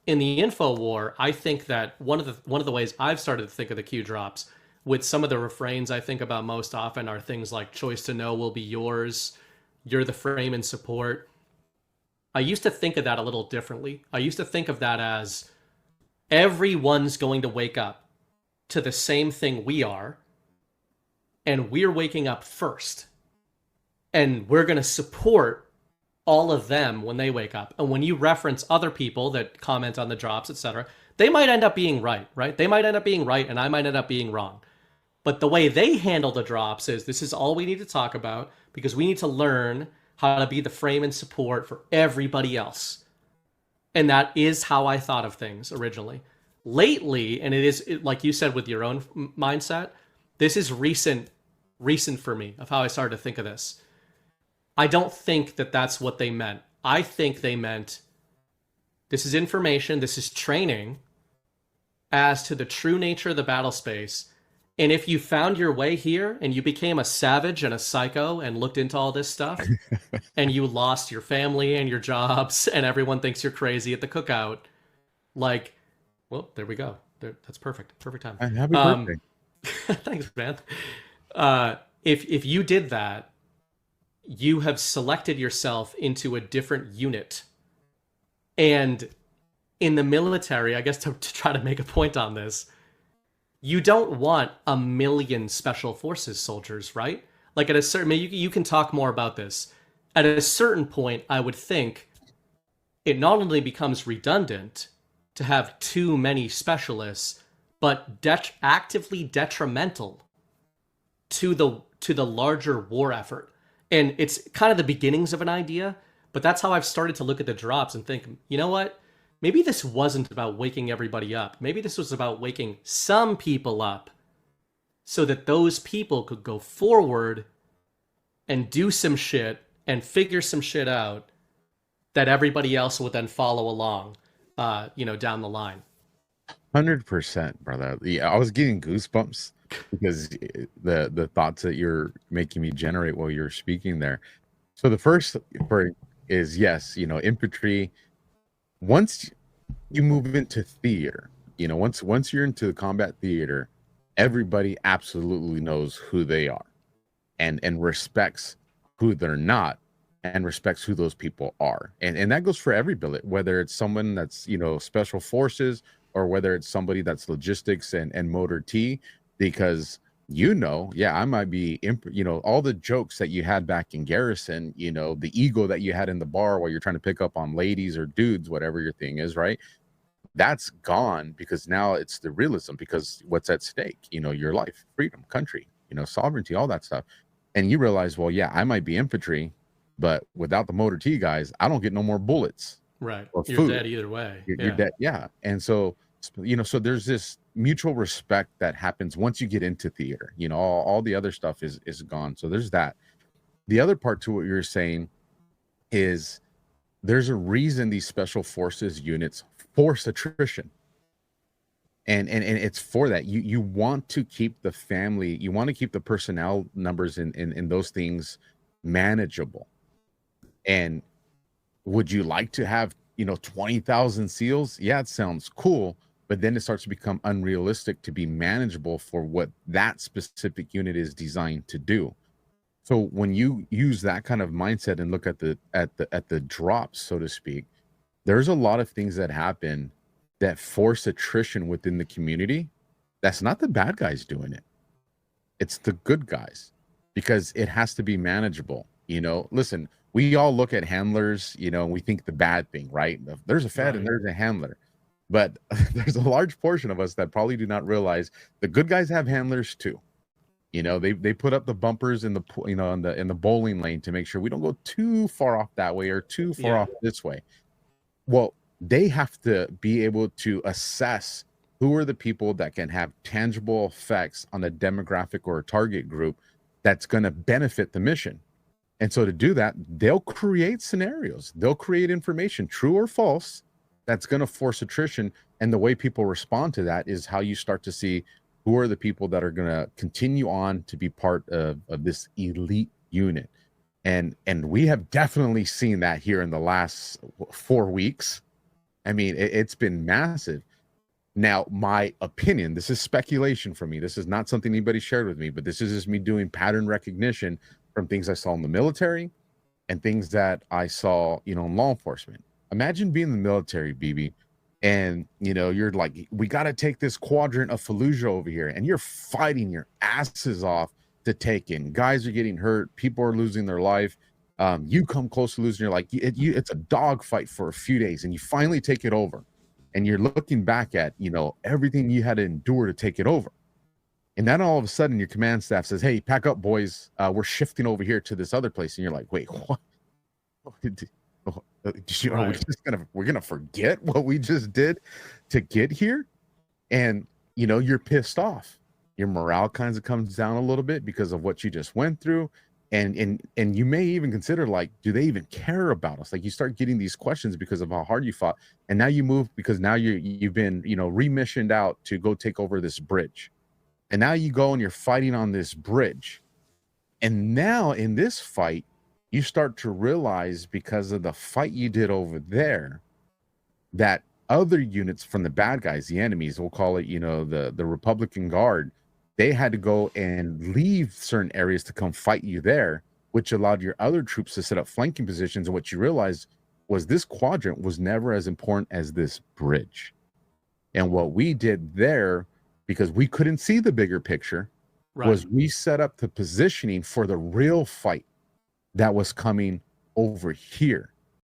in the info war, I think that one of the ways I've started to think of the Q drops with some of the refrains I think about most often are things like choice to know will be yours, you're the frame and support. I used to think of that a little differently. I used to think of that as everyone's going to wake up to the same thing we are, and we're waking up first. And we're going to support all of them when they wake up. And when you reference other people that comment on the drops, etc., they might end up being right, right? They might end up being right, and I might end up being wrong. But the way they handle the drops is this is all we need to talk about because we need to learn how to be the frame and support for everybody else. And that is how I thought of things originally. Lately, and like you said with your own mindset, this is recent for me of how I started to think of this. I don't think that that's what they meant. I think they meant this is information, this is training as to the true nature of the battle space. And if you found your way here and you became a savage and a psycho and looked into all this stuff and you lost your family and your jobs and everyone thinks you're crazy at the cookout, like, well, there we go. That's perfect. Perfect time. Happy birthday. Thanks, man. If you did that, you have selected yourself into a different unit. And in the military, I guess to try to make a point on this, you don't want a million special forces soldiers, right? Like at a certain, you can talk more about this. At a certain point, I would think it not only becomes redundant to have too many specialists, but actively detrimental to the larger war effort. And it's kind of the beginnings of an idea, but that's how I've started to look at the drops and think, you know what? Maybe this wasn't about waking everybody up. Maybe this was about waking some people up so that those people could go forward and do some shit and figure some shit out that everybody else would then follow along, down the line. 100%, brother. Yeah, I was getting goosebumps because the thoughts that you're making me generate while you're speaking there. So the first part is yes, infantry. Once you move into theater, once you're into the combat theater, everybody absolutely knows who they are, and respects who they're not, and respects who those people are, and that goes for every billet, whether it's someone that's special forces or whether it's somebody that's logistics and motor T, because I might be, all the jokes that you had back in garrison, the ego that you had in the bar while you're trying to pick up on ladies or dudes, whatever your thing is, right? That's gone because now it's the realism, because what's at stake, your life, freedom, country, sovereignty, all that stuff. And you realize, well, yeah, I might be infantry, but without the motor T guys, I don't get no more bullets. Right. Or You're food. Dead either way. You're dead. Yeah. And so, so there's this mutual respect that happens once you get into theater. All the other stuff is gone. So there's that. The other part to what you're saying is there's a reason these special forces units force attrition. And it's for that. You want to keep the family, you want to keep the personnel numbers in those things manageable. And would you like to have 20,000 SEALs? Yeah, it sounds cool, but then it starts to become unrealistic to be manageable for what that specific unit is designed to do. So when you use that kind of mindset and look at the drops, so to speak, there's a lot of things that happen that force attrition within the community. That's not the bad guys doing it. It's the good guys, because it has to be manageable. Listen, we all look at handlers, and we think the bad thing, right? There's a Fed and there's a handler. But there's a large portion of us that probably do not realize the good guys have handlers too. They put up the bumpers in the in the bowling lane to make sure we don't go too far off that way or too far off this way. Well, they have to be able to assess who are the people that can have tangible effects on a demographic or a target group that's going to benefit the mission. And so to do that, they'll create scenarios. They'll create information, true or false, that's going to force attrition. And the way people respond to that is how you start to see who are the people that are going to continue on to be part of this elite unit. And we have definitely seen that here in the last 4 weeks. I mean, it's been massive. Now, my opinion, this is speculation for me. This is not something anybody shared with me, but this is just me doing pattern recognition from things I saw in the military and things that I saw, you know, in law enforcement. Imagine being in the military, BB, and you know, you're like, we got to take this quadrant of Fallujah over here, and you're fighting your asses off to take in. Guys are getting hurt, people are losing their life. You come close to losing your life. It's a dogfight for a few days, and you finally take it over. And you're looking back at, you know, everything you had to endure to take it over. And then all of a sudden, your command staff says, "Hey, pack up, boys. We're shifting over here to this other place." And you're like, "Wait, what? You know, we're gonna forget what we just did to get here?" And you know, you're pissed off. Your morale kind of comes down a little bit because of what you just went through. And you may even consider, like, do they even care about us? Like, you start getting these questions because of how hard you fought, and now you move because now you've been, you know, remissioned out to go take over this bridge, and now you go and you're fighting on this bridge, and now in this fight you start to realize, because of the fight you did over there, that other units from the bad guys, the enemies, we'll call it, you know, the Republican Guard, they had to go and leave certain areas to come fight you there, which allowed your other troops to set up flanking positions. And what you realized was this quadrant was never as important as this bridge. And what we did there, because we couldn't see the bigger picture, was we set up the positioning for the real fight that was coming over here.